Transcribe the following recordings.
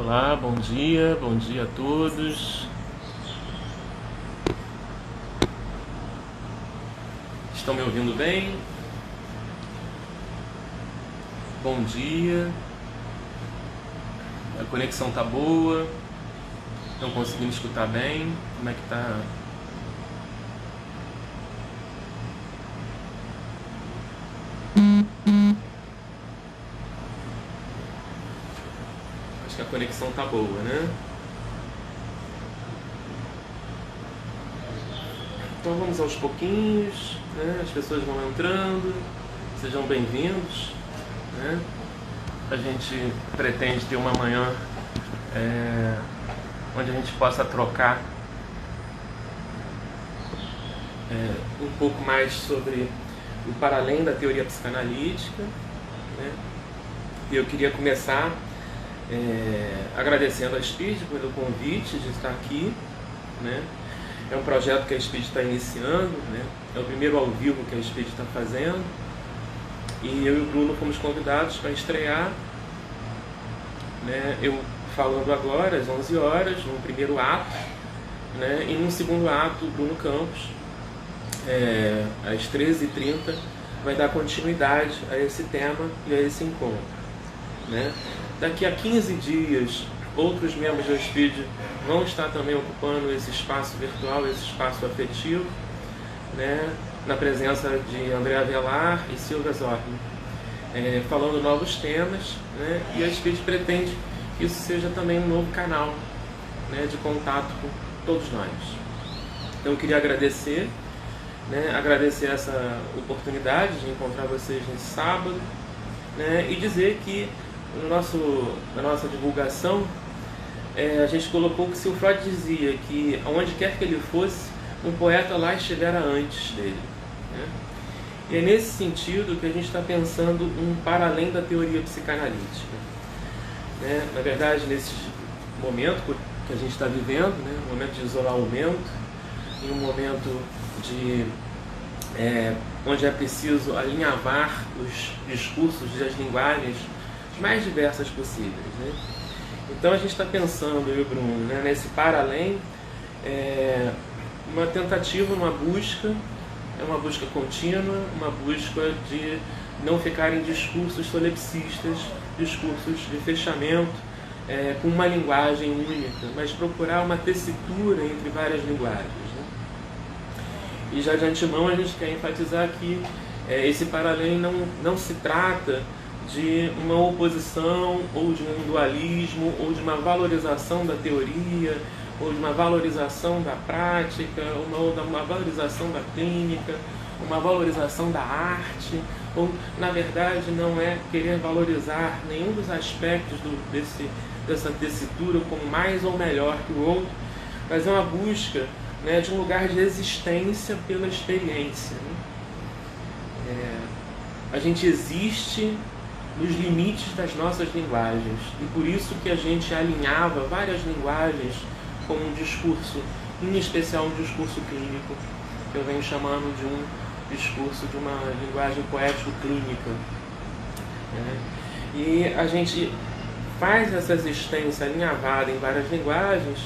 Olá, bom dia a todos. Estão me ouvindo bem? Bom dia. A conexão tá boa? Estão conseguindo escutar bem? Como é que tá? Acho que a conexão tá boa, né? Então vamos aos pouquinhos, né? As pessoas vão entrando, sejam bem-vindos, né? A gente pretende ter uma manhã onde a gente possa trocar um pouco mais sobre o para além da teoria psicanalítica, né? E eu queria começar agradecendo a Speed pelo convite de estar aqui, né? É um projeto que a Speed está iniciando, né? É o primeiro ao vivo que a Speed está fazendo, e eu e o Bruno fomos convidados para estrear, né? Eu falando agora às 11 horas, no primeiro ato, né? E no segundo ato, o Bruno Campos, às 13h30, vai dar continuidade a esse tema e a esse encontro, né? Daqui a 15 dias, outros membros da Speed vão estar também ocupando esse espaço virtual, esse espaço afetivo, né? Na presença de André Avelar e Silvia Zorni, falando novos temas, né? E a Speed pretende que isso seja também um novo canal, né, de contato com todos nós. Então eu queria agradecer, né, agradecer essa oportunidade de encontrar vocês nesse sábado, né, e dizer que na nossa divulgação a gente colocou que se o Freud dizia que aonde quer que ele fosse, um poeta lá estivera antes dele, né? E é nesse sentido que a gente está pensando um para além da teoria psicanalítica, né? Na verdade, nesse momento que a gente está vivendo, né, um momento de isolamento, em um momento de onde é preciso alinhavar os discursos e as linguagens mais diversas possíveis, né? Então a gente está pensando, eu e o Bruno, né, nesse para além, uma tentativa, uma busca contínua, uma busca de não ficar em discursos solipsistas, discursos de fechamento, com uma linguagem única, mas procurar uma tessitura entre várias linguagens, né? E já de antemão a gente quer enfatizar que esse para além não se trata de uma oposição, ou de um dualismo, ou de uma valorização da teoria, ou de uma valorização da prática, ou de uma valorização da clínica, uma valorização da arte, ou, na verdade, não é querer valorizar nenhum dos aspectos dessa tessitura como mais ou melhor que o outro, mas é uma busca, né, de um lugar de existência pela experiência, né? A gente existe nos limites das nossas linguagens, e por isso que a gente alinhava várias linguagens com um discurso, em especial um discurso clínico, que eu venho chamando de um discurso de uma linguagem poético-clínica, né? E a gente faz essa existência alinhavada em várias linguagens,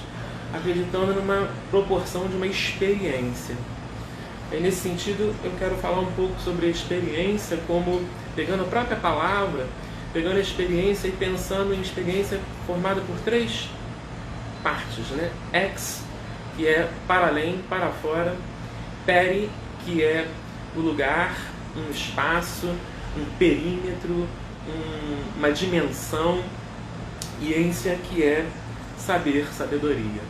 acreditando numa proporção de uma experiência. E nesse sentido, eu quero falar um pouco sobre a experiência como, pegando a própria palavra, pegando a experiência e pensando em experiência formada por três partes, né? Ex, que é para além, para fora; peri, que é o lugar, um espaço, um perímetro, uma dimensão; e ência, que é saber, sabedoria.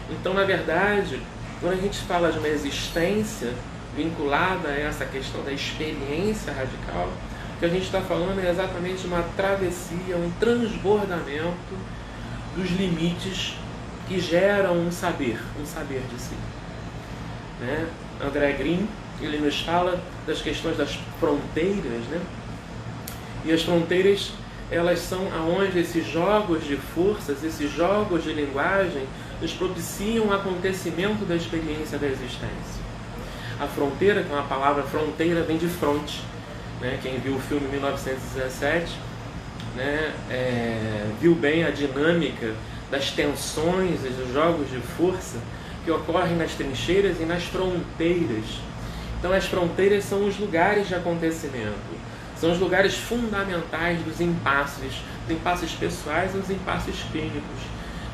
Então, na verdade, quando a gente fala de uma existência vinculada a essa questão da experiência radical, o que a gente está falando é exatamente uma travessia, um transbordamento dos limites que geram um saber de si, né? André Green, ele nos fala das questões das fronteiras, né? E as fronteiras, elas são aonde esses jogos de forças, esses jogos de linguagem, nos propiciam o acontecimento da experiência da existência. A fronteira, que é uma palavra, fronteira, vem de fronte, né? Quem viu o filme 1917 né, viu bem a dinâmica das tensões e dos jogos de força que ocorrem nas trincheiras e nas fronteiras. Então as fronteiras são os lugares de acontecimento, são os lugares fundamentais dos impasses pessoais e dos impasses clínicos.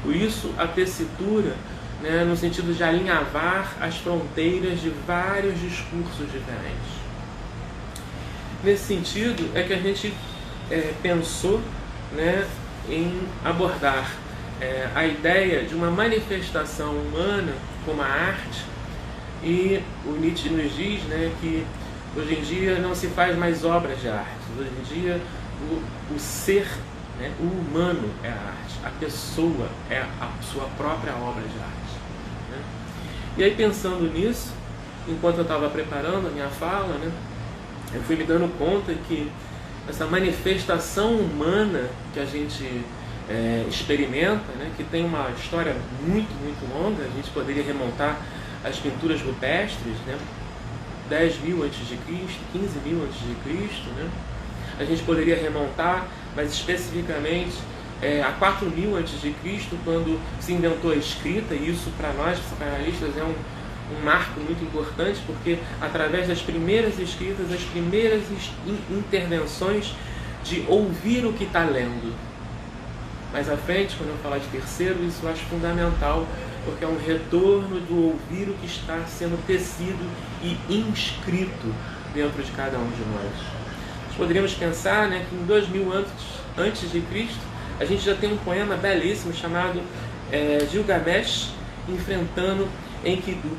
Por isso a tessitura, né, no sentido de alinhavar as fronteiras de vários discursos diferentes. Nesse sentido é que a gente pensou, né, em abordar a ideia de uma manifestação humana como a arte, e o Nietzsche nos diz, né, que hoje em dia não se faz mais obras de arte, hoje em dia o ser, né, o humano é a arte, a pessoa é a sua própria obra de arte, né? E aí, pensando nisso, enquanto eu estava preparando a minha fala, né, eu fui me dando conta que essa manifestação humana que a gente experimenta, né, que tem uma história muito, muito longa, a gente poderia remontar as pinturas rupestres, né, 10.000 a.C., 15.000 a.C., né? A gente poderia remontar, mas especificamente a 4.000 a.C., quando se inventou a escrita, e isso para nós psicanalistas é um marco muito importante, porque através das primeiras escritas, as primeiras intervenções de ouvir o que está lendo. Mais à frente, quando eu falar de terceiro, isso eu acho fundamental, porque é um retorno do ouvir o que está sendo tecido e inscrito dentro de cada um de nós. Nós poderíamos pensar, né, que em 2.000 anos antes de Cristo, a gente já tem um poema belíssimo chamado Gilgamesh enfrentando Enkidu.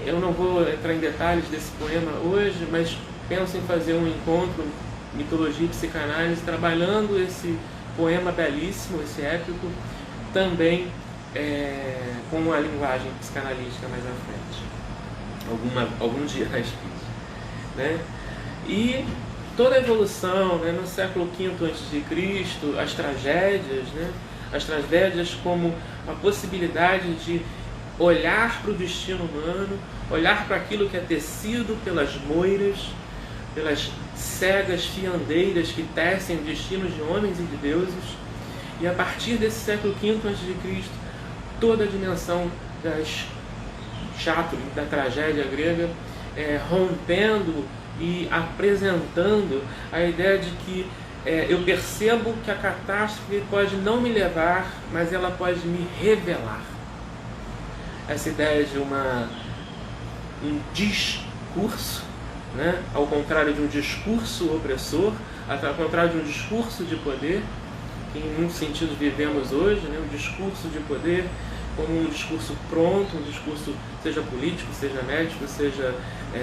Eu não vou entrar em detalhes desse poema hoje, mas penso em fazer um encontro mitologia e psicanálise trabalhando esse poema belíssimo, esse épico, também com a linguagem psicanalítica mais à frente, algum dia na escrita, né? E toda a evolução, né, no século V a.C., as tragédias, né, as tragédias como a possibilidade de olhar para o destino humano, olhar para aquilo que é tecido pelas moiras, pelas cegas fiandeiras que tecem destinos de homens e de deuses, e a partir desse século V a.C., toda a dimensão da tragédia grega, rompendo e apresentando a ideia de que eu percebo que a catástrofe pode não me levar, mas ela pode me revelar. Essa ideia de um discurso, né, ao contrário de um discurso opressor, ao contrário de um discurso de poder, que em muitos sentidos vivemos hoje, né, um discurso de poder como um discurso pronto, um discurso seja político, seja médico, seja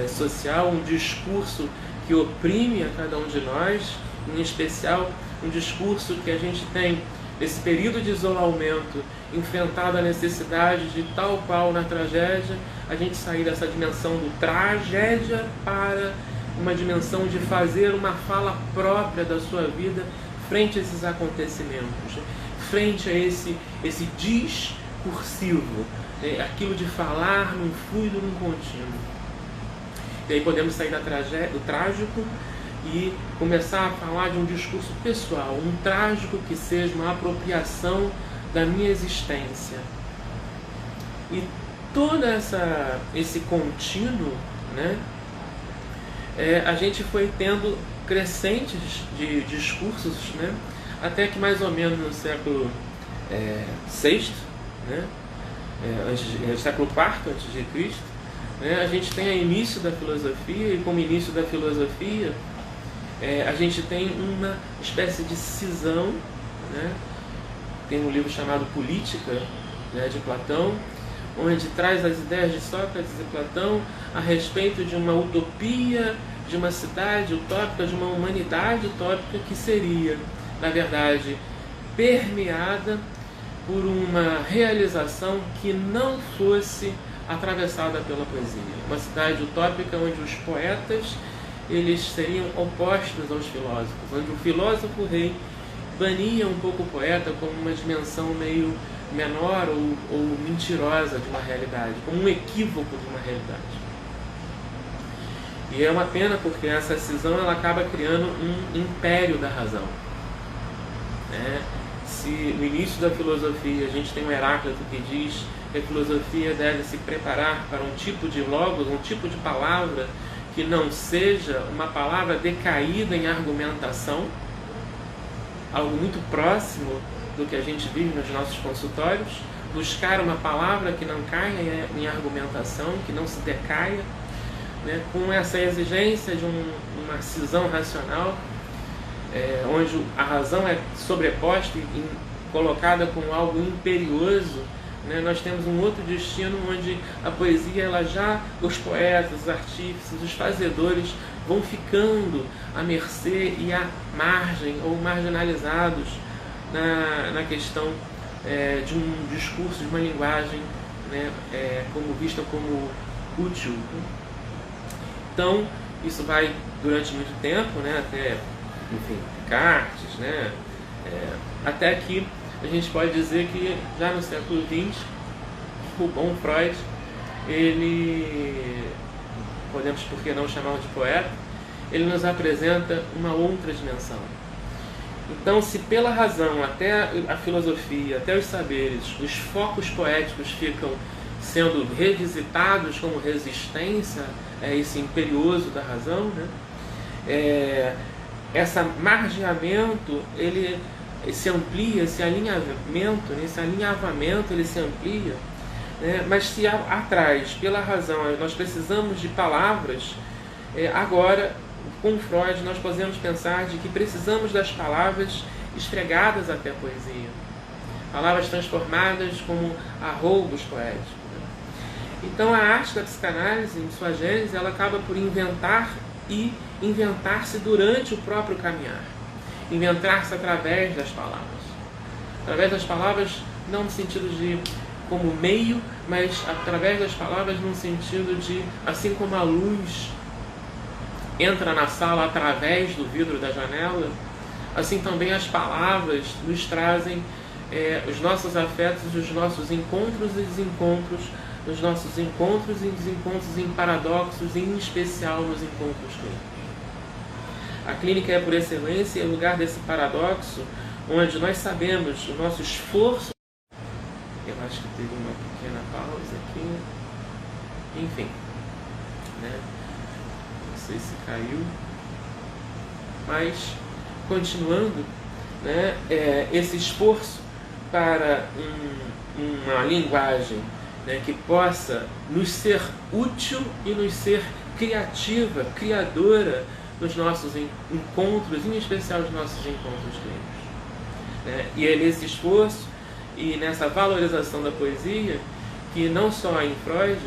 social, um discurso que oprime a cada um de nós, em especial um discurso que a gente tem nesse período de isolamento, enfrentado a necessidade de, tal qual na tragédia, a gente sair dessa dimensão do tragédia para uma dimensão de fazer uma fala própria da sua vida frente a esses acontecimentos, frente a esse discursivo, aquilo de falar num fluido, num contínuo. E aí podemos sair do trágico e começar a falar de um discurso pessoal, um trágico que seja uma apropriação da minha existência. E todo esse contínuo, né, a gente foi tendo crescentes de discursos, né, até que mais ou menos no século VI, né, século IV a.C., né, a gente tem o início da filosofia, e como início da filosofia, a gente tem uma espécie de cisão, né? Tem um livro chamado Política, né, de Platão, onde traz as ideias de Sócrates e Platão a respeito de uma utopia, de uma cidade utópica, de uma humanidade utópica que seria, na verdade, permeada por uma realização que não fosse atravessada pela poesia. Uma cidade utópica onde os poetas eles seriam opostos aos filósofos, onde o filósofo rei bania um pouco o poeta como uma dimensão meio menor ou mentirosa de uma realidade, como um equívoco de uma realidade. E é uma pena porque essa cisão ela acaba criando um império da razão. né? Se no início da filosofia a gente tem um Heráclito que diz que a filosofia deve se preparar para um tipo de logos, um tipo de palavra que não seja uma palavra decaída em argumentação, algo muito próximo do que a gente vive nos nossos consultórios, buscar uma palavra que não caia em argumentação, que não se decaia, né, com essa exigência de uma cisão racional, onde a razão é sobreposta e colocada como algo imperioso, né. Nós temos um outro destino onde a poesia, os poetas, os artífices, os fazedores vão ficando à mercê e à margem ou marginalizados na questão de um discurso, de uma linguagem, né, como vista como útil. Então, isso vai durante muito tempo, né, até, enfim, Descartes, né, até que a gente pode dizer que já no século XX, o bom Freud, ele, podemos por que não chamá-lo de poeta, ele nos apresenta uma outra dimensão. Então, se pela razão, até a filosofia, até os saberes, os focos poéticos ficam sendo revisitados como resistência a esse imperioso da razão, né? Esse margeamento, ele se amplia, esse alinhamento, esse alinhavamento, ele se amplia, né? Mas se atrás, pela razão, nós precisamos de palavras, agora, com Freud, nós podemos pensar de que precisamos das palavras esfregadas até a poesia, palavras transformadas como arroubos poéticos, né? Então a arte da psicanálise, em sua gênese, ela acaba por inventar e inventar-se durante o próprio caminhar, inventar-se através das palavras, não no sentido de como meio, mas através das palavras no sentido de, assim como a luz entra na sala através do vidro da janela, assim também as palavras nos trazem os nossos afetos, os nossos encontros e desencontros, os nossos encontros e desencontros em paradoxos, em especial nos encontros clínicos. A clínica é, por excelência, o lugar desse paradoxo, onde nós sabemos o nosso esforço. Eu acho que teve uma pequena pausa aqui. Enfim, né? Não sei se caiu, mas continuando, né, esse esforço para uma linguagem, né, que possa nos ser útil e nos ser criativa, criadora nos nossos encontros, em especial os nossos encontros clínicos, né? E é nesse esforço e nessa valorização da poesia que não só em Freud,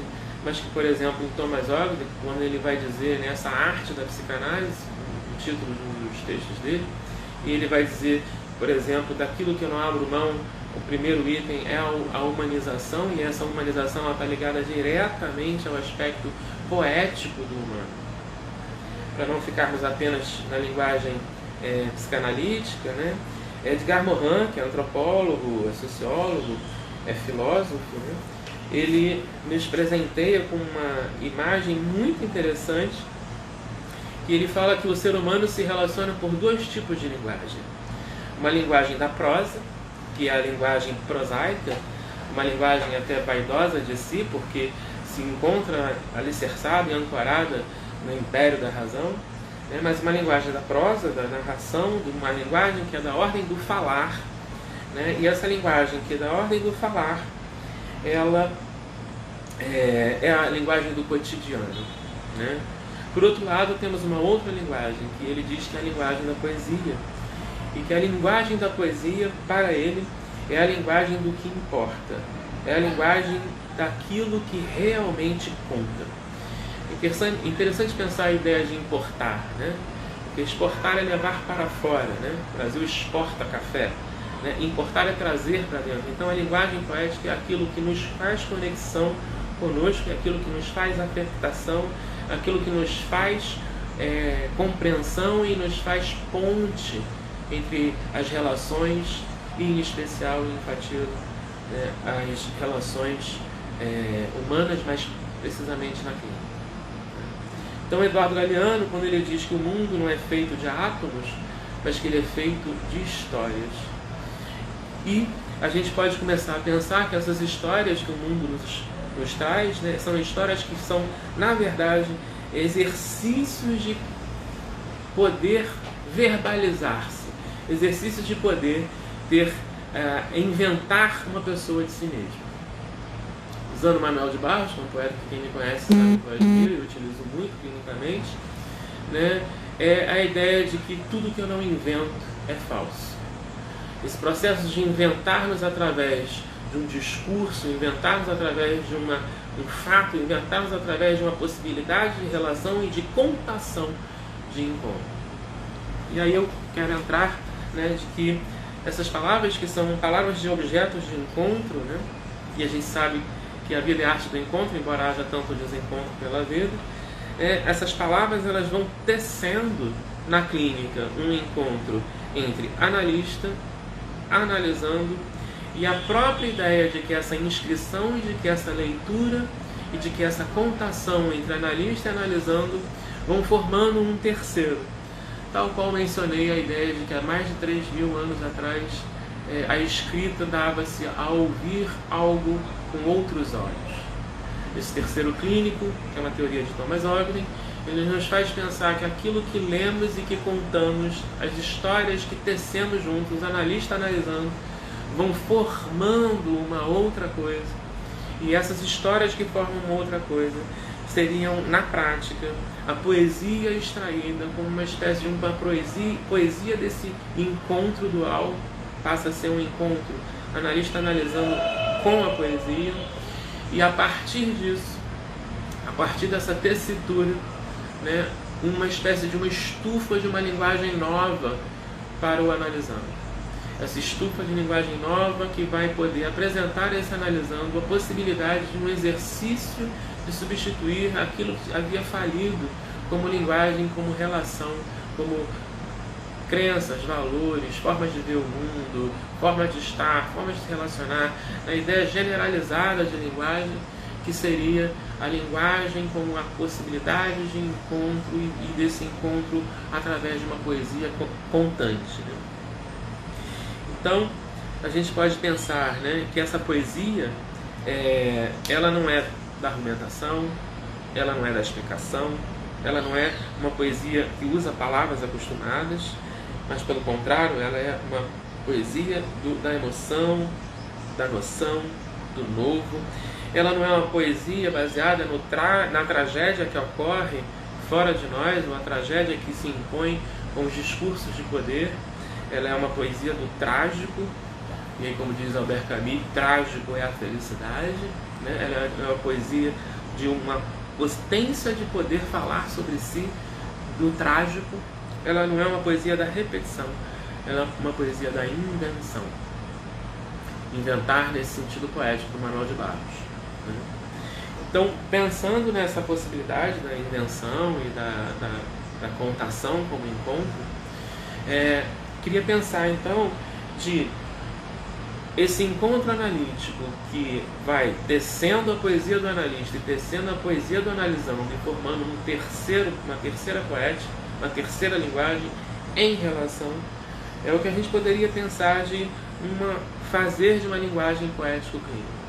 mas que, por exemplo, em Thomas Ogden, quando ele vai dizer nessa arte da psicanálise, o título dos textos dele, e ele vai dizer, por exemplo, daquilo que eu não abro mão, o primeiro item é a humanização, e essa humanização está ligada diretamente ao aspecto poético do humano. Para não ficarmos apenas na linguagem psicanalítica, né? Edgar Morin, que é antropólogo, é sociólogo, é filósofo, né? Ele nos presenteia com uma imagem muito interessante, que ele fala que o ser humano se relaciona por dois tipos de linguagem. Uma linguagem da prosa, que é a linguagem prosaica, uma linguagem até vaidosa de si, porque se encontra alicerçada e ancorada no império da razão, né? Mas uma linguagem da prosa, da narração, uma linguagem que é da ordem do falar, né? E essa linguagem que é da ordem do falar, ela é a linguagem do cotidiano, né? Por outro lado, temos uma outra linguagem, que ele diz que é a linguagem da poesia, e que a linguagem da poesia, para ele, é a linguagem do que importa, é a linguagem daquilo que realmente conta. Interessante pensar a ideia de importar, né? Porque exportar é levar para fora, né? O Brasil exporta café, né? Importar é trazer para dentro. Então a linguagem poética é aquilo que nos faz conexão conosco, é aquilo que nos faz afetação, aquilo que nos faz compreensão e nos faz ponte entre as relações e, em especial, enfatizo, né, as relações humanas, mas precisamente na clínica. Então, Eduardo Galeano, quando ele diz que o mundo não é feito de átomos, mas que ele é feito de histórias. E a gente pode começar a pensar que essas histórias que o mundo nos traz, né, são histórias que são, na verdade, exercícios de poder verbalizar-se, exercícios de poder inventar uma pessoa de si mesmo. Usando Manuel de Barros, um poeta que quem me conhece sabe que eu utilizo muito clinicamente, né, é a ideia de que tudo que eu não invento é falso. Esse processo de inventarmos através de um discurso, inventarmos através de um fato, inventarmos através de uma possibilidade de relação e de contação de encontro. E aí eu quero entrar, né, de que essas palavras, que são palavras de objetos de encontro, né, e a gente sabe que a vida é arte do encontro, embora haja tanto desencontro pela vida, essas palavras elas vão tecendo na clínica um encontro entre analista, analisando, e a própria ideia de que essa inscrição e de que essa leitura e de que essa contação entre analista e analisando vão formando um terceiro. Tal qual mencionei a ideia de que há mais de 3.000 anos atrás a escrita dava-se a ouvir algo com outros olhos. Esse terceiro clínico, que é uma teoria de Thomas Ogden, ele nos faz pensar que aquilo que lemos e que contamos, as histórias que tecemos juntos, os analistas analisando, vão formando uma outra coisa. E essas histórias que formam uma outra coisa seriam, na prática, a poesia extraída como uma espécie de uma poesia desse encontro dual, passa a ser um encontro analista analisando com a poesia, e a partir disso, a partir dessa tessitura, né, uma espécie de uma estufa de uma linguagem nova para o analisando. Essa estufa de linguagem nova que vai poder apresentar a esse analisando a possibilidade de um exercício de substituir aquilo que havia falido como linguagem, como relação, como crenças, valores, formas de ver o mundo, formas de estar, formas de se relacionar, a ideia generalizada de linguagem, que seria a linguagem como a possibilidade de encontro e desse encontro através de uma poesia contante, né? Então, a gente pode pensar, né, que essa poesia, ela não é da argumentação, ela não é da explicação, ela não é uma poesia que usa palavras acostumadas, mas pelo contrário, ela é uma poesia da emoção, da noção, do novo. Ela não é uma poesia baseada na tragédia que ocorre fora de nós, uma tragédia que se impõe com os discursos de poder. Ela é uma poesia do trágico, e aí, como diz Albert Camus, trágico é a felicidade, né? Ela é uma poesia de uma potência de poder falar sobre si, do trágico. Ela não é uma poesia da repetição, ela é uma poesia da invenção. Inventar nesse sentido poético do Manuel de Barros, né? Então, pensando nessa possibilidade da invenção e da contação como encontro, queria pensar então de esse encontro analítico que vai tecendo a poesia do analista e tecendo a poesia do analisando e formando uma terceira poética, uma terceira linguagem em relação, é o que a gente poderia pensar de fazer de uma linguagem poético-clínica.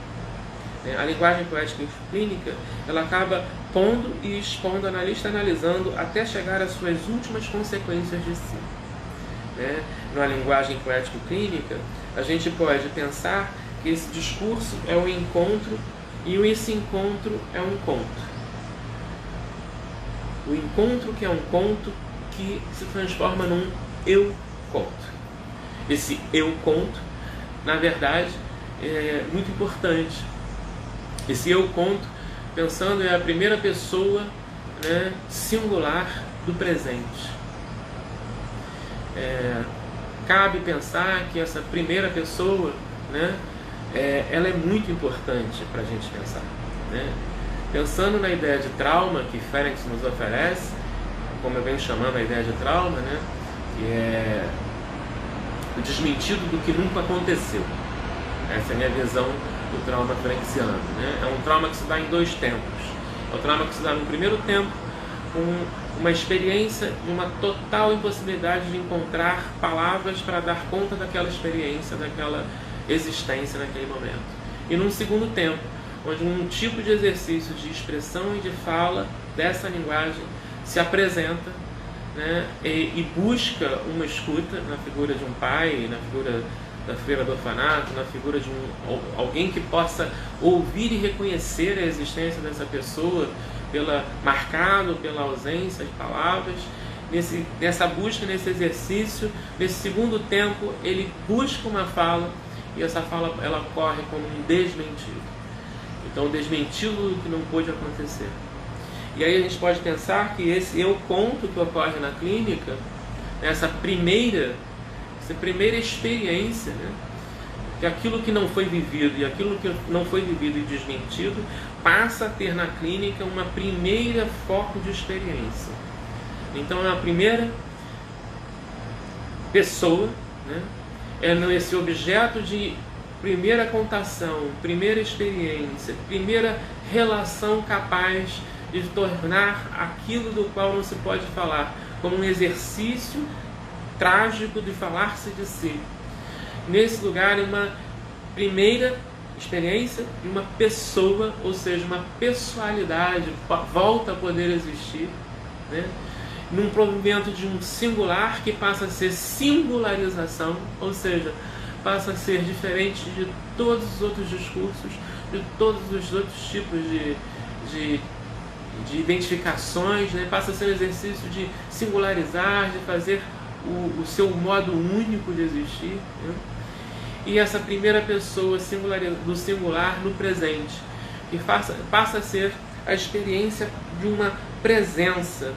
A linguagem poético-clínica, ela acaba pondo e expondo, analista analisando, até chegar às suas últimas consequências de si. Na linguagem poético-clínica, a gente pode pensar que esse discurso é um encontro e esse encontro é um conto. O encontro que é um conto que se transforma num eu-conto. Esse eu-conto, na verdade, é muito importante. Esse eu-conto, pensando, é a primeira pessoa, né, singular do presente. Cabe pensar que essa primeira pessoa, né, ela é muito importante para a gente pensar, né? Pensando na ideia de trauma que Ferenc nos oferece, como eu venho chamando a ideia de trauma, né, que é o desmentido do que nunca aconteceu. Essa é a minha visão do trauma ferenciano, né? É um trauma que se dá em dois tempos. É o trauma que se dá no primeiro tempo, com uma experiência de uma total impossibilidade de encontrar palavras para dar conta daquela experiência, daquela existência naquele momento. E num segundo tempo, onde um tipo de exercício de expressão e de fala dessa linguagem se apresenta, né, e busca uma escuta na figura de um pai, na figura da freira do orfanato, na figura de alguém que possa ouvir e reconhecer a existência dessa pessoa, marcado pela ausência de palavras. Nessa busca, nesse exercício, nesse segundo tempo, ele busca uma fala, e essa fala ela ocorre como um desmentido. Então, desmentido do que não pôde acontecer. E aí a gente pode pensar que esse eu conto que ocorre na clínica, essa primeira experiência, né? Que aquilo que não foi vivido e aquilo que não foi vivido e desmentido passa a ter na clínica uma primeira foco de experiência. Então é a primeira pessoa, né? É esse objeto de primeira contação, primeira experiência, primeira relação capaz de tornar aquilo do qual não se pode falar como um exercício trágico de falar-se de si. Nesse lugar, uma primeira experiência de uma pessoa, ou seja, uma pessoalidade volta a poder existir, né? Num provimento de um singular que passa a ser singularização, ou seja, passa a ser diferente de todos os outros discursos, de todos os outros tipos de identificações, né? Passa a ser um exercício de singularizar, de fazer o seu modo único de existir, né? E essa primeira pessoa do singular no presente, que passa a ser a experiência de uma presença,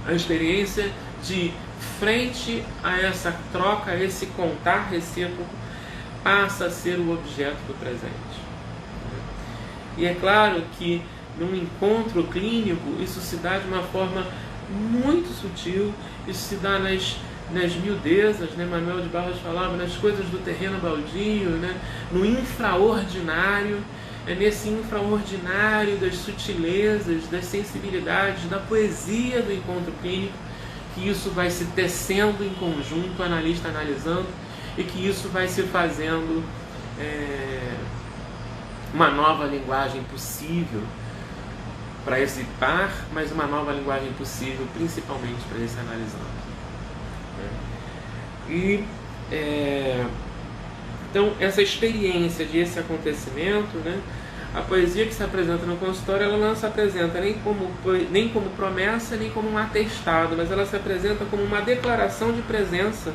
a experiência de frente a essa troca, a esse contar recíproco, passa a ser o objeto do presente. E é claro que num encontro clínico isso se dá de uma forma muito sutil, isso se dá nas miudezas, né? Manuel de Barros falava, nas coisas do terreno baldio, né? No infraordinário, é nesse infraordinário das sutilezas, das sensibilidades, da poesia do encontro clínico, que isso vai se tecendo em conjunto, o analista analisando, e que isso vai se fazendo uma nova linguagem possível para esse par, mas uma nova linguagem possível principalmente para esse analisando. Então, essa experiência de esse acontecimento, né, a poesia que se apresenta no consultório, ela não se apresenta nem como promessa, nem como um atestado, mas ela se apresenta como uma declaração de presença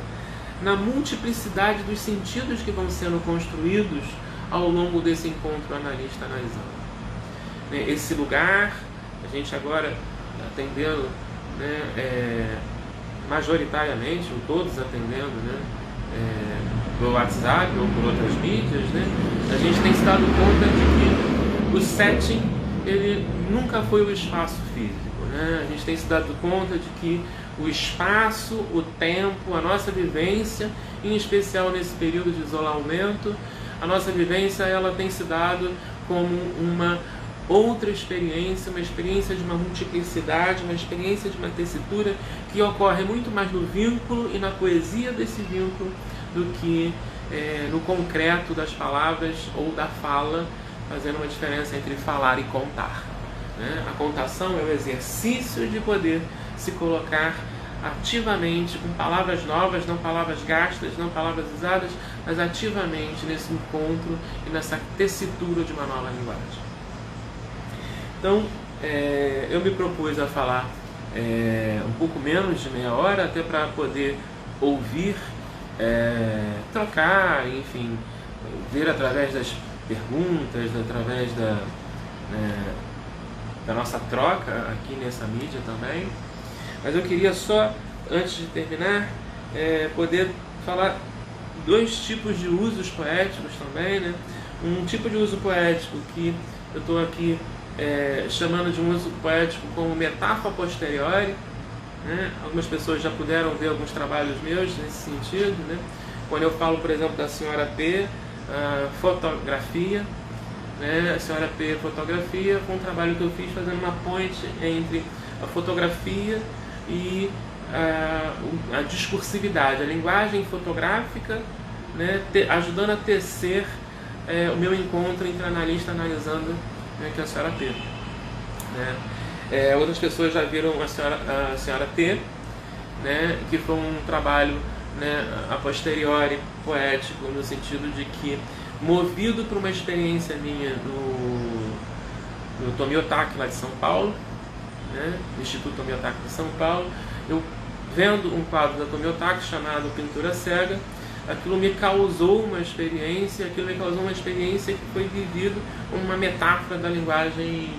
na multiplicidade dos sentidos que vão sendo construídos ao longo desse encontro analista-analisando. Esse lugar, a gente agora atendendo, né, majoritariamente, ou todos atendendo, né, pelo WhatsApp ou por outras mídias, né, a gente tem se dado conta de que o setting ele nunca foi o espaço físico, né? A gente tem se dado conta de que o espaço, o tempo, a nossa vivência, em especial nesse período de isolamento, a nossa vivência ela tem se dado como uma outra experiência, uma experiência de uma multiplicidade, uma experiência de uma tessitura que ocorre muito mais no vínculo e na poesia desse vínculo do que no concreto das palavras ou da fala, fazendo uma diferença entre falar e contar, né? A contação é o exercício de poder se colocar ativamente com palavras novas, não palavras gastas, não palavras usadas, mas ativamente nesse encontro e nessa tessitura de uma nova linguagem. Então, eu me propus a falar um pouco menos de meia hora, até para poder ouvir, trocar, enfim, ver através das perguntas, através da nossa troca aqui nessa mídia também. Mas eu queria só, antes de terminar, poder falar dois tipos de usos poéticos também, né? Um tipo de uso poético que eu estou aqui chamando de um uso poético como metáfora posteriori, né? Algumas pessoas já puderam ver alguns trabalhos meus nesse sentido, né? Quando eu falo, por exemplo, da senhora P, fotografia, né? A senhora P, fotografia, foi um trabalho que eu fiz fazendo uma ponte entre a fotografia e a discursividade, a linguagem fotográfica, né, ajudando a tecer o meu encontro entre analista analisando, né, que é a senhora T. Né? Outras pessoas já viram a senhora T, né, que foi um trabalho, né, a posteriori poético, no sentido de que, movido por uma experiência minha no Tomiotaki, lá de São Paulo, né, no Instituto Tomiotaki de São Paulo, eu vendo um quadro da Tomiotaki chamado Pintura Cega, aquilo me causou uma experiência, que foi vivida como uma metáfora da linguagem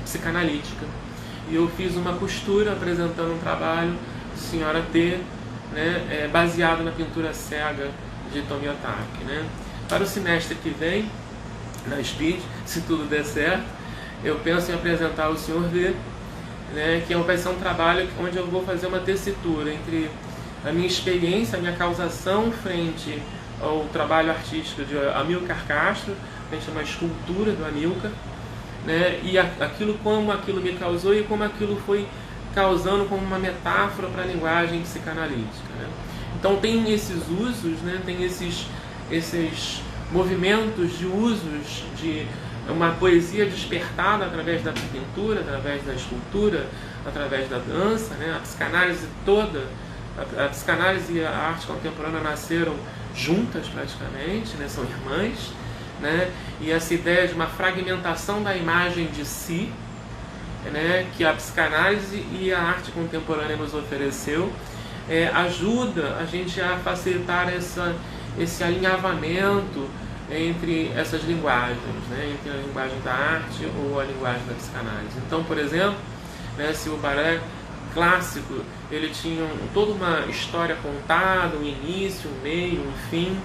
psicanalítica. E eu fiz uma costura apresentando um trabalho de senhora T, né, baseado na Pintura Cega de Tomiotaki. Né. Para o semestre que vem, na SPID, se tudo der certo, eu penso em apresentar o senhor V, né, que vai ser um trabalho onde eu vou fazer uma tessitura entre a minha experiência, a minha causação frente ao trabalho artístico de Amilcar Castro, a gente chama escultura do Amilcar, né, e como aquilo me causou e como aquilo foi causando como uma metáfora para a linguagem psicanalítica. Né. Então tem esses usos, né, tem esses movimentos de usos de uma poesia despertada através da pintura, através da escultura, através da dança, né? A psicanálise toda, a psicanálise e a arte contemporânea nasceram juntas praticamente, né? São irmãs, né? E essa ideia de uma fragmentação da imagem de si, né? Que a psicanálise e a arte contemporânea nos ofereceu, ajuda a gente a facilitar esse alinhavamento entre essas linguagens, né, entre a linguagem da arte ou a linguagem da psicanálise. Então, por exemplo, né, se o balé clássico ele tinha toda uma história contada, um início, um meio, um fim,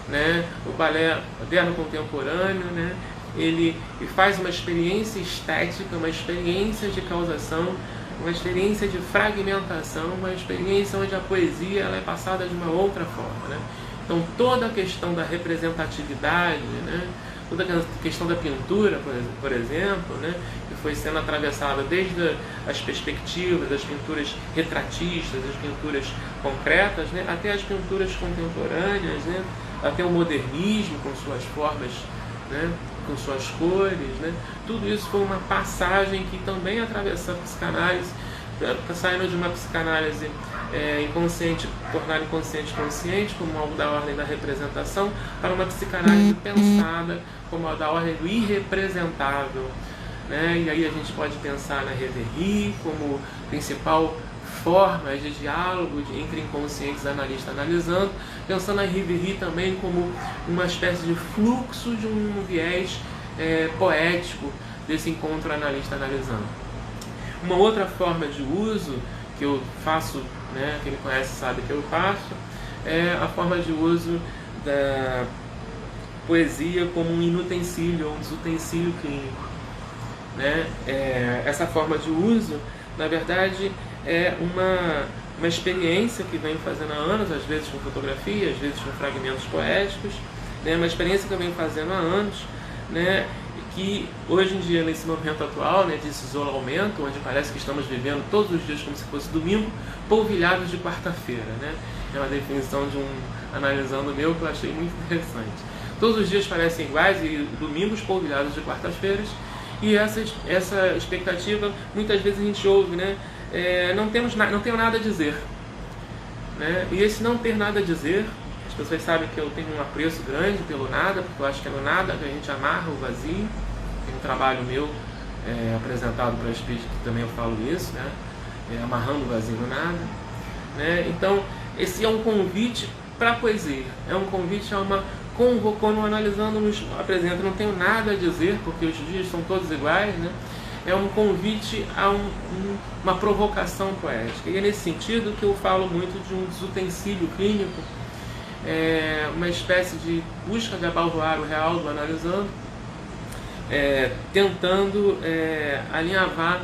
né, o balé moderno contemporâneo, né, ele faz uma experiência estética, uma experiência de causação, uma experiência de fragmentação, uma experiência onde a poesia ela é passada de uma outra forma, né? Então toda a questão da representatividade, né, toda a questão da pintura, por exemplo, né, que foi sendo atravessada desde as perspectivas das pinturas retratistas, das pinturas concretas, né, até as pinturas contemporâneas, né, até o modernismo com suas formas, né, com suas cores, né, tudo isso foi uma passagem que também atravessa a psicanálise, saindo de uma psicanálise inconsciente, tornar inconsciente consciente, como algo da ordem da representação, para uma psicanálise pensada como a da ordem do irrepresentável, né? E aí a gente pode pensar na Reverie como principal forma de diálogo entre inconscientes analistas analisando, pensando na Reverie também como uma espécie de fluxo de um viés poético desse encontro analista analisando. Uma outra forma de uso que eu faço, né, quem me conhece sabe que eu faço, é a forma de uso da poesia como um inutensílio, um desutensílio clínico. Né? Essa forma de uso, na verdade, é uma experiência que venho fazendo há anos, às vezes com fotografia, às vezes com fragmentos poéticos, né? Uma experiência que eu venho fazendo há anos, né? Que hoje em dia, nesse momento atual, né, desse isolamento, onde parece que estamos vivendo todos os dias como se fosse domingo, polvilhados de quarta-feira, né? É uma definição de um analisando meu que eu achei muito interessante. Todos os dias parecem iguais e domingos polvilhados de quartas-feiras, e essa expectativa, muitas vezes a gente ouve, né? Não tenho nada a dizer, né? E esse não ter nada a dizer, as pessoas sabem que eu tenho um apreço grande pelo nada, porque eu acho que é no nada que a gente amarra o vazio. Tem um trabalho meu apresentado para a SPID que também eu falo isso, né? Amarrando o vazio no nada, né? Então, esse é um convite para a poesia, é um convite a uma quando analisando nos apresenta, não tenho nada a dizer, porque os dias são todos iguais, né? É um convite a uma provocação poética. E é nesse sentido que eu falo muito de um desutensílio clínico, uma espécie de busca de abalroar o real do analisando, tentando alinhavar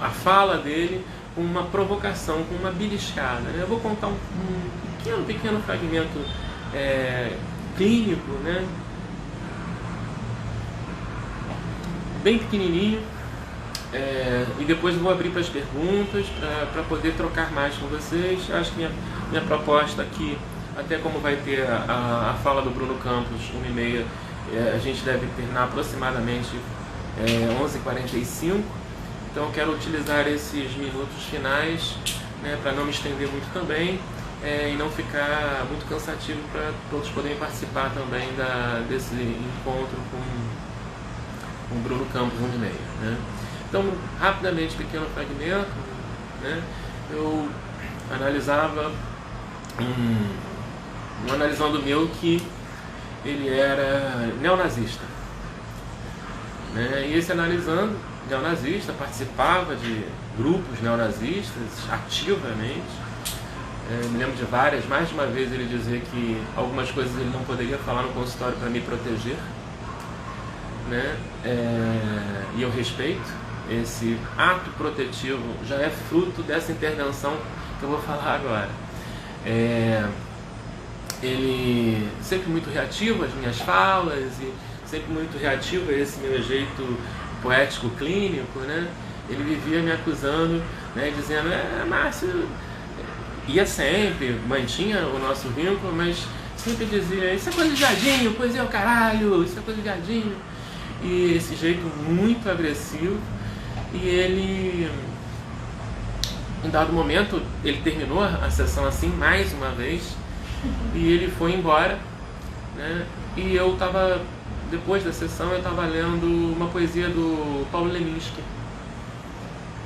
a fala dele com uma provocação, com uma beliscada, né? Eu vou contar um pequeno fragmento clínico, né? bem pequenininho, e depois eu vou abrir para as perguntas, para poder trocar mais com vocês. Acho que minha proposta aqui, até como vai ter a fala do Bruno Campos, 1h30, a gente deve terminar aproximadamente 11h45. Então eu quero utilizar esses minutos finais, né, para não me estender muito também, e não ficar muito cansativo, para todos poderem participar também desse encontro com o Bruno Campos 1h30, né? Então, rapidamente, pequeno fragmento, né? Eu analisava um analisando meu que ele era neonazista, né? E esse analisando neonazista participava de grupos neonazistas ativamente. Me lembro de mais de uma vez ele dizer que algumas coisas ele não poderia falar no consultório para me proteger, né? E eu respeito. Esse ato protetivo já é fruto dessa intervenção que eu vou falar agora. Ele sempre muito reativo às minhas falas, e sempre muito reativo a esse meu jeito poético clínico, né? Ele vivia me acusando, né, dizendo: Márcio, ia sempre, mantinha o nosso vínculo, mas sempre dizia: isso é coisa de viadinho, poesia é o caralho, isso é coisa de viadinho. E esse jeito muito agressivo. E ele, em dado momento, ele terminou a sessão assim mais uma vez, e ele foi embora, né? E eu estava, depois da sessão, eu estava lendo uma poesia do Paulo Leminski,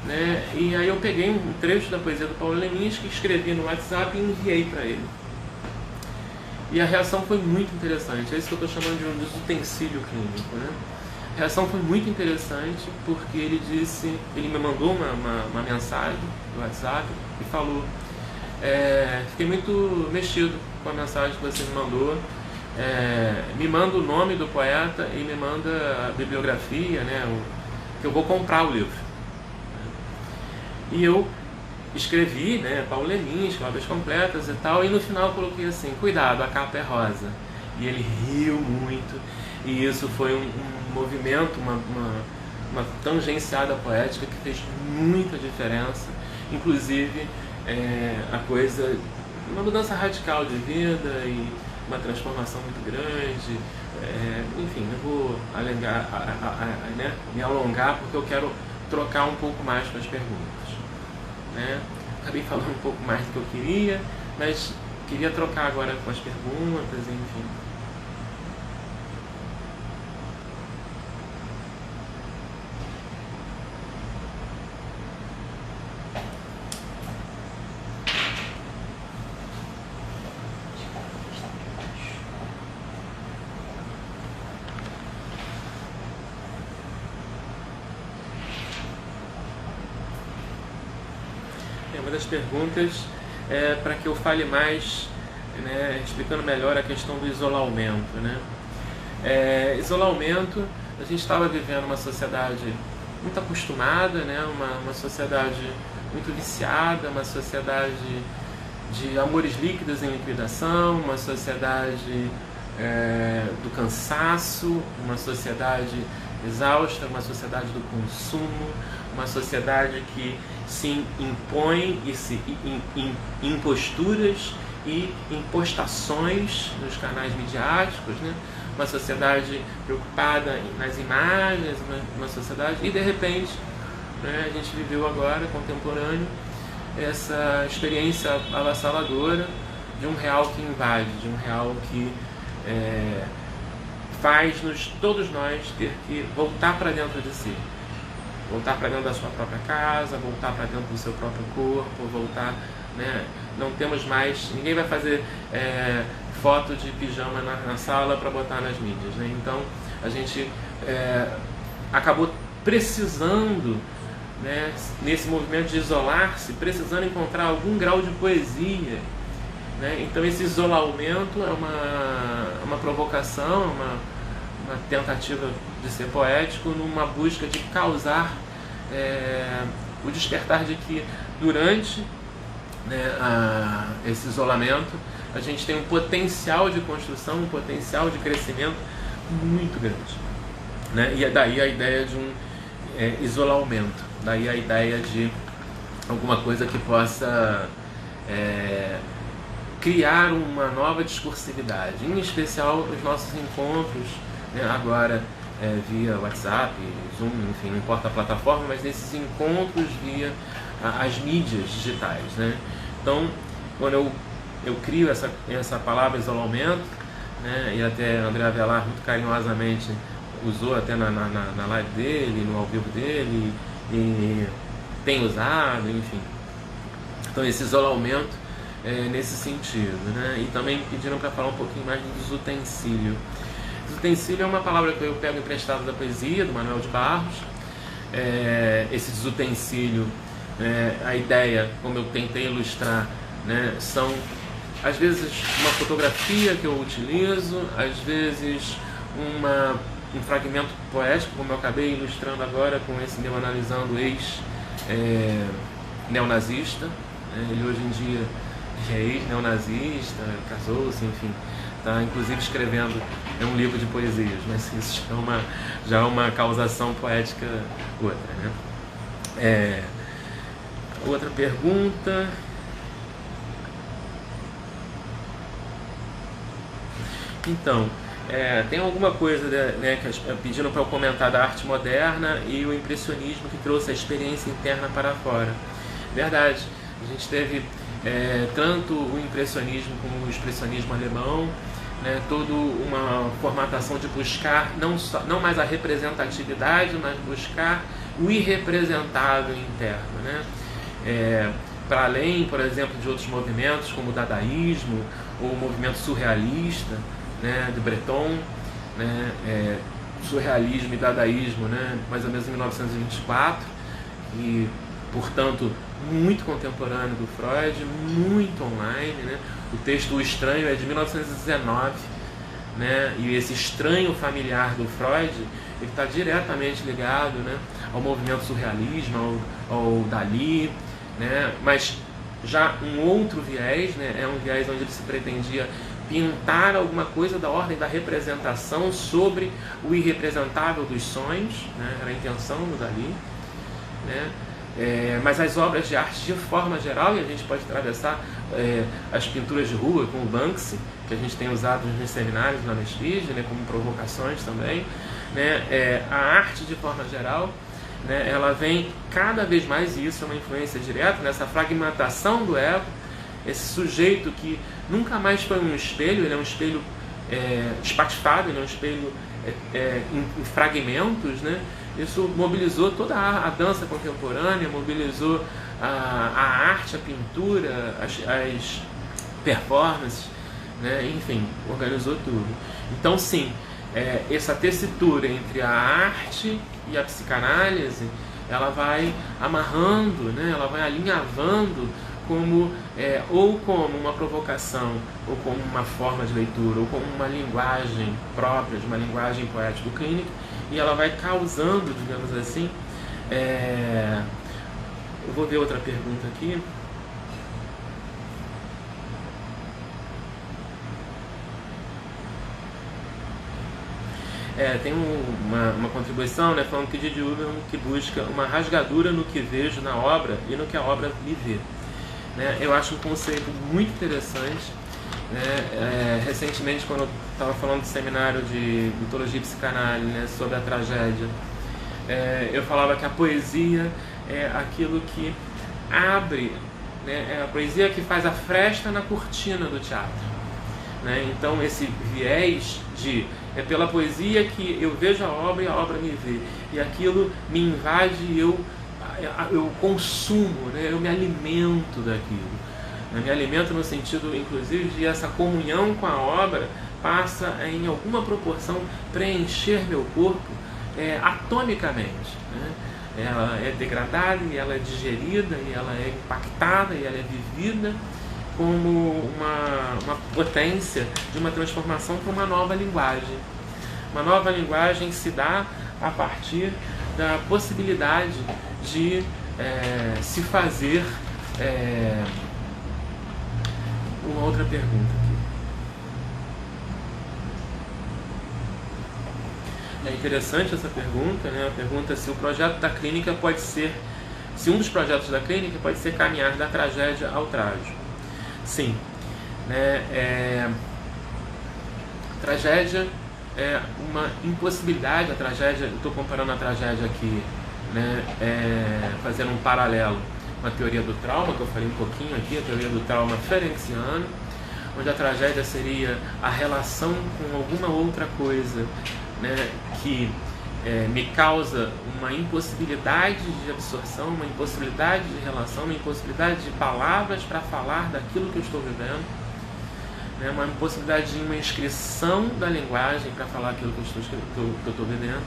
né? E aí eu peguei um trecho da poesia do Paulo Leminski, escrevi no WhatsApp e enviei para ele. E a reação foi muito interessante. É isso que eu estou chamando de um utensílio clínico, né? A reação foi muito interessante, porque ele me mandou uma mensagem no WhatsApp e falou: fiquei muito mexido com a mensagem que você me mandou, me manda o nome do poeta e me manda a bibliografia, né, que eu vou comprar o livro. E eu escrevi, né, Paulo Leminski, obras completas e tal, e no final eu coloquei assim: cuidado, a capa é rosa. E ele riu muito, e isso foi um movimento, uma tangenciada poética que fez muita diferença, inclusive uma mudança radical de vida e uma transformação muito grande. Enfim, não vou me alongar, porque eu quero trocar um pouco mais com as perguntas, né? Acabei falando um pouco mais do que eu queria, mas queria trocar agora com as perguntas, enfim. Uma das perguntas é para que eu fale mais, né, explicando melhor a questão do isolamento, né? Isolamento, a gente estava vivendo uma sociedade muito acostumada, né? Uma sociedade muito viciada, uma sociedade de amores líquidos em liquidação, uma sociedade do cansaço, uma sociedade exausta, uma sociedade do consumo, uma sociedade que se impõe em posturas e impostações nos canais midiáticos, né? Uma sociedade preocupada nas imagens, uma sociedade, e de repente, né, a gente viveu agora, contemporâneo, essa experiência avassaladora de um real que invade, de um real que faz todos nós ter que voltar para dentro de si, voltar para dentro da sua própria casa, voltar para dentro do seu próprio corpo, voltar, né? Não temos mais, ninguém vai fazer foto de pijama na sala para botar nas mídias, né? Então a gente acabou precisando, né, nesse movimento de isolar-se, precisando encontrar algum grau de poesia, né? Então esse isolamento é uma provocação, uma tentativa de ser poético, numa busca de causar o despertar de que durante, né, esse isolamento a gente tem um potencial de construção, um potencial de crescimento muito grande, né? E daí a ideia de um isolamento, daí a ideia de alguma coisa que possa criar uma nova discursividade, em especial os nossos encontros, né, agora via WhatsApp, Zoom, enfim, não importa a plataforma, mas nesses encontros via as mídias digitais, né? Então, quando eu crio essa palavra isolamento, né, e até André Avelar muito carinhosamente usou até na live dele, no ao vivo dele, e tem usado, enfim. Então esse isolamento nesse sentido, né? E também pediram para falar um pouquinho mais do desutensílio. Desutensílio é uma palavra que eu pego emprestada da poesia, do Manuel de Barros. Esse desutensílio, a ideia, como eu tentei ilustrar, né, são às vezes uma fotografia que eu utilizo, às vezes um fragmento poético, como eu acabei ilustrando agora com esse meu analisando ex-neonazista. Ele hoje em dia é ex-neonazista, casou-se, enfim, está inclusive escrevendo um livro de poesias, mas isso já é uma causação poética outra, né? Outra pergunta. Então, tem alguma coisa, né, que pediram para eu comentar da arte moderna e o impressionismo que trouxe a experiência interna para fora. Verdade, a gente teve tanto o impressionismo como o expressionismo alemão, né, toda uma formatação de buscar não mais a representatividade, mas buscar o irrepresentável interno, né? Para além, por exemplo, de outros movimentos como o dadaísmo ou o movimento surrealista, né, de Breton, né, surrealismo e dadaísmo, né, mais ou menos em 1924, e portanto muito contemporâneo do Freud, muito online, né? O texto O Estranho é de 1919, né? E esse estranho familiar do Freud, ele está diretamente ligado, né, ao movimento surrealismo, ao Dalí, né? Mas já um outro viés, né, é um viés onde ele se pretendia pintar alguma coisa da ordem da representação sobre o irrepresentável dos sonhos, né? Era a intenção do Dalí, né? Mas as obras de arte de forma geral, e a gente pode atravessar as pinturas de rua com o Banksy, que a gente tem usado nos seminários lá na SPID, né, como provocações também, né? A arte de forma geral, né, ela vem cada vez mais, e isso é uma influência direta nessa fragmentação do ego, esse sujeito que nunca mais foi um espelho, ele é um espelho espatifado, ele é um espelho em fragmentos, né? Isso mobilizou toda a dança contemporânea, mobilizou a arte, a pintura, as performances, né? Enfim, organizou tudo. Então, sim, essa tessitura entre a arte e a psicanálise, ela vai amarrando, né? Ela vai alinhavando ou como uma provocação, ou como uma forma de leitura, ou como uma linguagem própria, de uma linguagem poético-clínica, e ela vai causando, digamos assim, eu vou ver outra pergunta aqui. Tem uma contribuição, né, falando que Didi Uber que busca uma rasgadura no que vejo na obra e no que a obra me vê. Né? Eu acho um conceito muito interessante. Né? Recentemente, quando eu estava falando do seminário de mitologia e psicanálise, né, sobre a tragédia, eu falava que a poesia é aquilo que abre, né, é a poesia que faz a fresta na cortina do teatro. Né? Então esse viés é pela poesia que eu vejo a obra e a obra me vê, e aquilo me invade e eu consumo, né? Eu me alimento daquilo. Eu me alimento no sentido, inclusive, de essa comunhão com a obra passa em alguma proporção preencher meu corpo atomicamente. Né? Ela é degradada e ela é digerida e ela é impactada e ela é vivida como uma potência de uma transformação para uma nova linguagem. Uma nova linguagem se dá a partir da possibilidade de se fazer uma outra pergunta aqui. É interessante essa pergunta, né? A pergunta se o projeto da clínica pode ser, se um dos projetos da clínica pode ser caminhar da tragédia ao trágico. Sim, né? Tragédia é uma impossibilidade. A tragédia, estou comparando a tragédia aqui, né? Fazendo um paralelo com a teoria do trauma, que eu falei um pouquinho aqui, a teoria do trauma ferenciano, onde a tragédia seria a relação com alguma outra coisa, né, que me causa uma impossibilidade de absorção, uma impossibilidade de relação, uma impossibilidade de palavras para falar daquilo que eu estou vivendo, né, uma impossibilidade de uma inscrição da linguagem para falar aquilo que eu estou vivendo,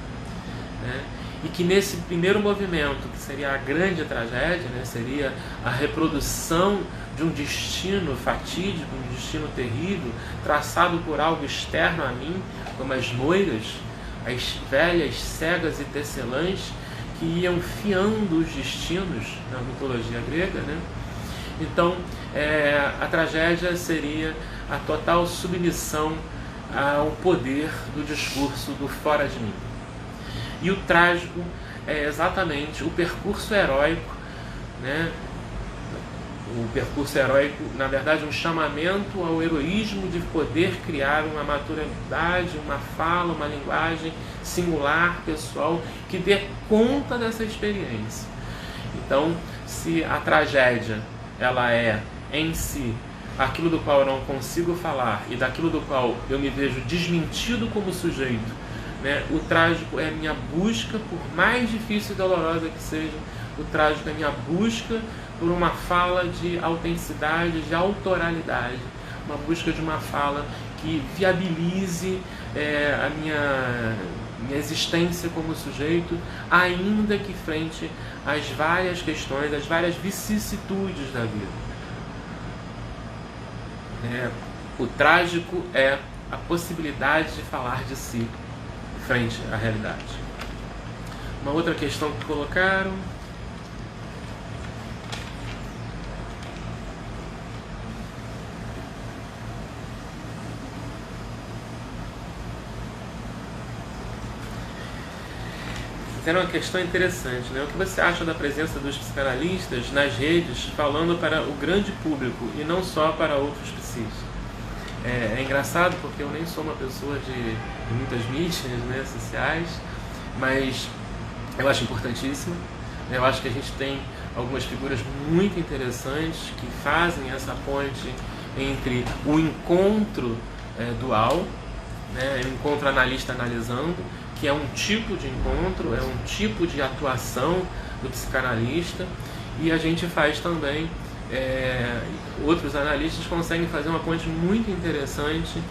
né, e que nesse primeiro movimento, que seria a grande tragédia, né, seria a reprodução de um destino fatídico, um destino terrível, traçado por algo externo a mim, como as moiras, as velhas cegas e tecelãs que iam fiando os destinos na mitologia grega, né? Então, a tragédia seria a total submissão ao poder do discurso do fora de mim. E o trágico é exatamente o percurso heróico, né? O percurso heróico, na verdade, um chamamento ao heroísmo de poder criar uma maturidade, uma fala, uma linguagem singular, pessoal, que dê conta dessa experiência. Então, se a tragédia ela é em si aquilo do qual eu não consigo falar e daquilo do qual eu me vejo desmentido como sujeito, né? O trágico é a minha busca, por mais difícil e dolorosa que seja, o trágico é a minha busca por uma fala de autenticidade, de autoralidade, uma busca de uma fala que viabilize a minha existência como sujeito, ainda que frente às várias questões, às várias vicissitudes da vida. O trágico é a possibilidade de falar de si frente à realidade. Uma outra questão que colocaram: era uma questão interessante, né? O que você acha da presença dos psicanalistas nas redes falando para o grande público e não só para outros psicólogos? É engraçado porque eu nem sou uma pessoa de muitas mídias, né, sociais, mas eu acho importantíssimo. Eu acho que a gente tem algumas figuras muito interessantes que fazem essa ponte entre o encontro dual, né, o encontro analista analisando, que é um tipo de encontro, é um tipo de atuação do psicanalista, e a gente faz também, outros analistas conseguem fazer uma ponte muito interessante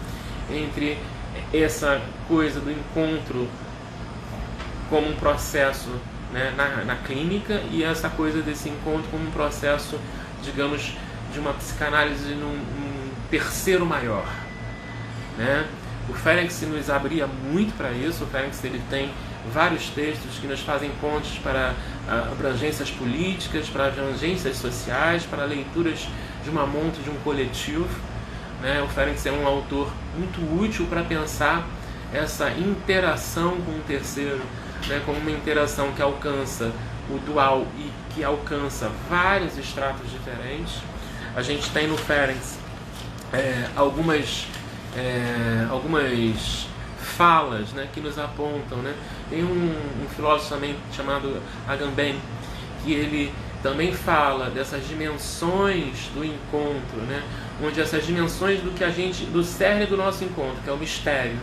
entre essa coisa do encontro como um processo, né, na clínica, e essa coisa desse encontro como um processo, digamos, de uma psicanálise num terceiro maior, né? O Ferenc nos abria muito para isso. O Ferenc ele tem vários textos que nos fazem pontes para abrangências políticas, para abrangências sociais, para leituras de uma monta de um coletivo, né? O Ferenc é um autor muito útil para pensar essa interação com o terceiro, né? Como uma interação que alcança o dual e que alcança vários estratos diferentes. A gente tem no Ferenc algumas falas, né, que nos apontam, né? Tem um filósofo também chamado Agamben, que ele também fala dessas dimensões do encontro, né? Onde essas dimensões do cerne do nosso encontro, que é o mistério,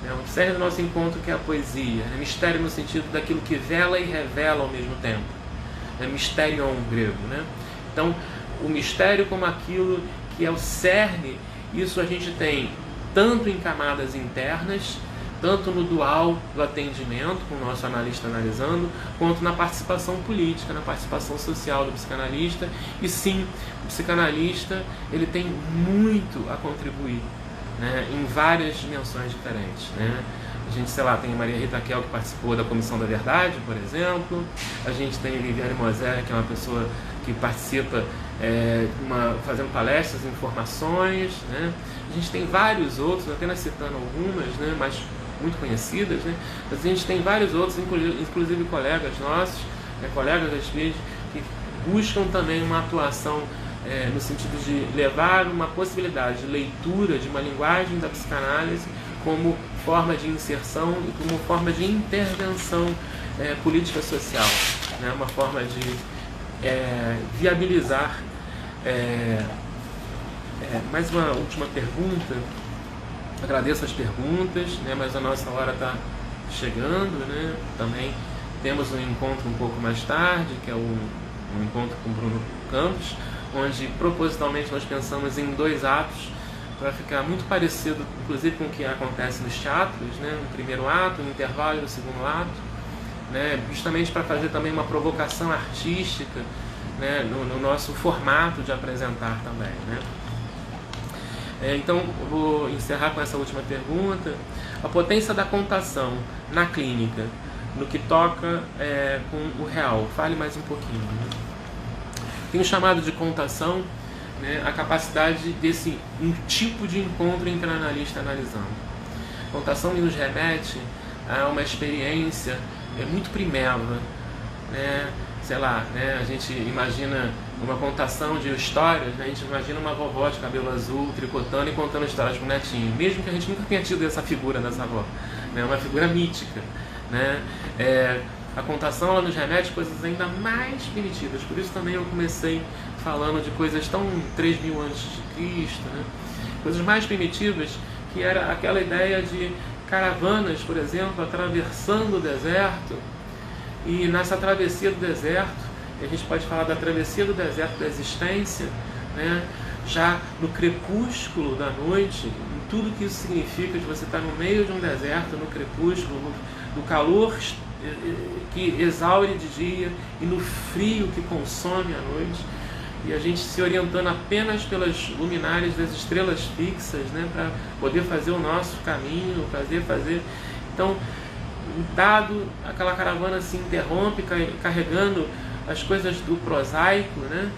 né? O cerne do nosso encontro, que é a poesia, né? Mistério no sentido daquilo que vela e revela ao mesmo tempo, né? Mysterion grego, né? Então, o mistério como aquilo que é o cerne, isso a gente tem tanto em camadas internas, tanto no dual do atendimento, com o nosso analista analisando, quanto na participação política, na participação social do psicanalista. E sim, o psicanalista ele tem muito a contribuir, né, em várias dimensões diferentes, né? A gente, sei lá, tem a Maria Rita Kel, que participou da Comissão da Verdade, por exemplo. A gente tem a Viviane Mosé, que é uma pessoa que participa fazendo palestras, informações, né? A gente tem vários outros, apenas citando algumas, né? Mas muito conhecidas, né? Mas a gente tem vários outros, inclusive colegas nossos, colegas da SPID, que buscam também uma atuação no sentido de levar uma possibilidade de leitura de uma linguagem da psicanálise como forma de inserção e como forma de intervenção política social, né? Uma forma de viabilizar. Mais uma última pergunta. Agradeço as perguntas, né? Mas a nossa hora está chegando, né? Também temos um encontro um pouco mais tarde, que é um encontro com o Bruno Campos, onde propositalmente nós pensamos em 2 atos, para ficar muito parecido, inclusive, com o que acontece nos teatros, né? No primeiro ato, no intervalo e no segundo ato, né? Justamente para fazer também uma provocação artística, né? No nosso formato de apresentar também, né? Então, eu vou encerrar com essa última pergunta. A potência da contação na clínica, no que toca com o real. Fale mais um pouquinho. Né? Tenho chamado de contação, né, a capacidade desse um tipo de encontro entre analista e analisando. Contação nos remete a uma experiência muito primeva, né? Sei lá, né? A gente imagina uma contação de histórias, né? A gente imagina uma vovó de cabelo azul tricotando e contando histórias para o netinho, mesmo que a gente nunca tenha tido essa figura dessa avó, né? Uma figura mítica, né? A contação ela nos remete a coisas ainda mais primitivas, por isso também eu comecei falando de coisas tão 3.000 antes de Cristo, né? Coisas mais primitivas, que era aquela ideia de caravanas, por exemplo, atravessando o deserto. E nessa travessia do deserto, a gente pode falar da travessia do deserto da existência, né? Já no crepúsculo da noite, em tudo que isso significa, de você estar no meio de um deserto, no crepúsculo, no calor que exaure de dia e no frio que consome a noite, e a gente se orientando apenas pelas luminárias das estrelas fixas, né? Para poder fazer o nosso caminho, fazer. Então, dado aquela caravana se interrompe, carregando as coisas do prosaico, né?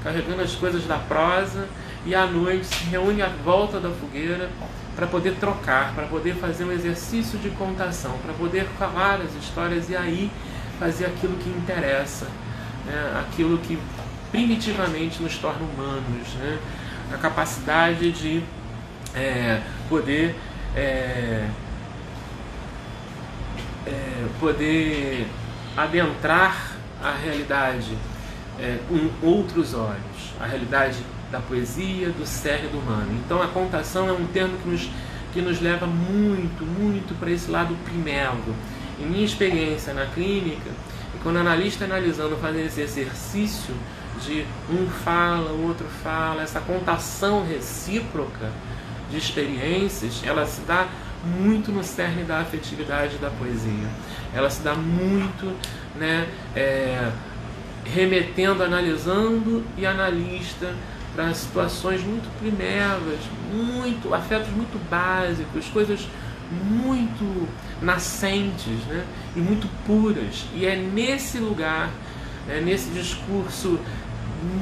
Carregando as coisas da prosa, e à noite se reúne à volta da fogueira para poder trocar, para poder fazer um exercício de contação, para poder falar as histórias e aí fazer aquilo que interessa, né? Aquilo que primitivamente nos torna humanos, né? A capacidade de poder adentrar a realidade com outros olhos, a realidade da poesia, do cerne do humano. Então a contação é um termo que nos leva muito para esse lado primevo. Em minha experiência na clínica, quando o analista analisando faz esse exercício de um fala, o outro fala, essa contação recíproca de experiências, ela se dá muito no cerne da afetividade da poesia. Ela se dá muito, né, remetendo, analisando e analista para situações muito primevas, afetos muito básicos, coisas muito nascentes, né, e muito puras. E é nesse lugar, nesse discurso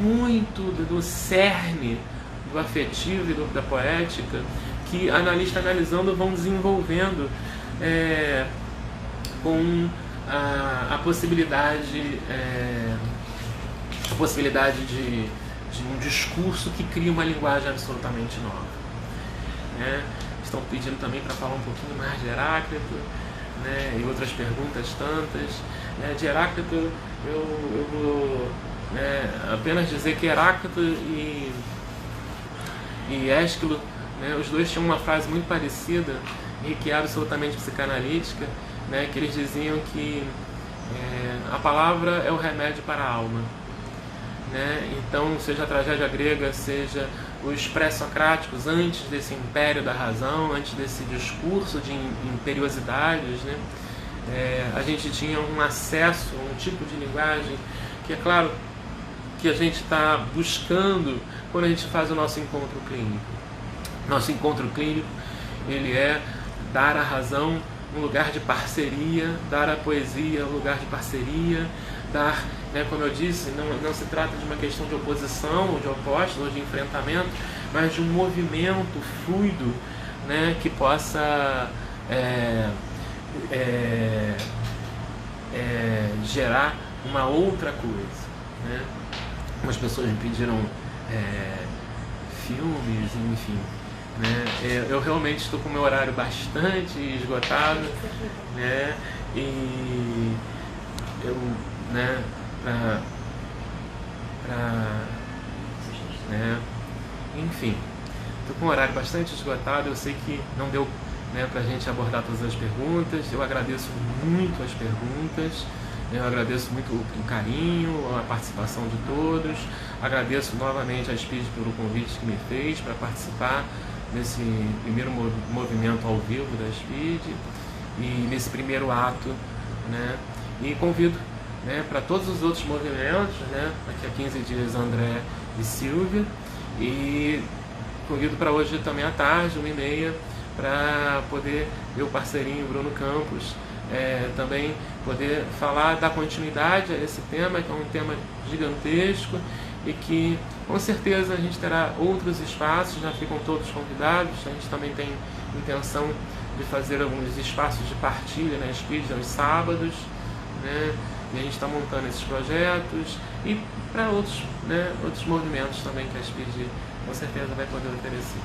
muito do cerne do afetivo e da poética, que analista analisando vão desenvolvendo com a possibilidade de um discurso que cria uma linguagem absolutamente nova, né? Estão pedindo também para falar um pouquinho mais de Heráclito, né? E outras perguntas tantas, né? De Heráclito eu vou apenas dizer que Heráclito e Ésquilo, né, os dois tinham uma frase muito parecida e que é absolutamente psicanalítica, né, que eles diziam que a palavra é o remédio para a alma, né? Então, seja a tragédia grega, seja os pré-socráticos, antes desse império da razão, antes desse discurso de imperiosidades, né, a gente tinha um acesso a um tipo de linguagem que, é claro, que a gente está buscando quando a gente faz o nosso encontro clínico. Nosso encontro clínico, ele é dar à razão um lugar de parceria, dar à poesia um lugar de parceria, dar, né, como eu disse, não se trata de uma questão de oposição, ou de opostos, ou de enfrentamento, mas de um movimento fluido, né, que possa gerar uma outra coisa, né? Algumas pessoas me pediram filmes, enfim, né? Eu realmente estou com o meu horário bastante esgotado, né? E eu, né, né, enfim, estou com o horário bastante esgotado. Eu sei que não deu, né, para a gente abordar todas as perguntas. Eu agradeço muito as perguntas, eu agradeço muito o carinho, a participação de todos. Agradeço novamente a Speed pelo convite que me fez para participar nesse primeiro movimento ao vivo da Speed e nesse primeiro ato, né? E convido, né, para todos os outros movimentos, né? Daqui a 15 dias, André e Silvia. E convido para hoje também à tarde, 1h30, para poder ver o parceirinho Bruno Campos, também poder falar, dar continuidade a esse tema, que é um tema gigantesco e que com certeza a gente terá outros espaços, já ficam todos convidados. A gente também tem intenção de fazer alguns espaços de partilha na Speed aos sábados, né? E a gente está montando esses projetos e para outros, né, outros movimentos também que a Speed com certeza vai poder oferecer,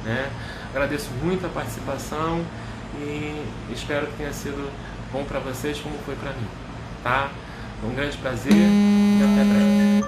né? Agradeço muito a participação e espero que tenha sido bom para vocês como foi para mim, tá? Um grande prazer e até breve.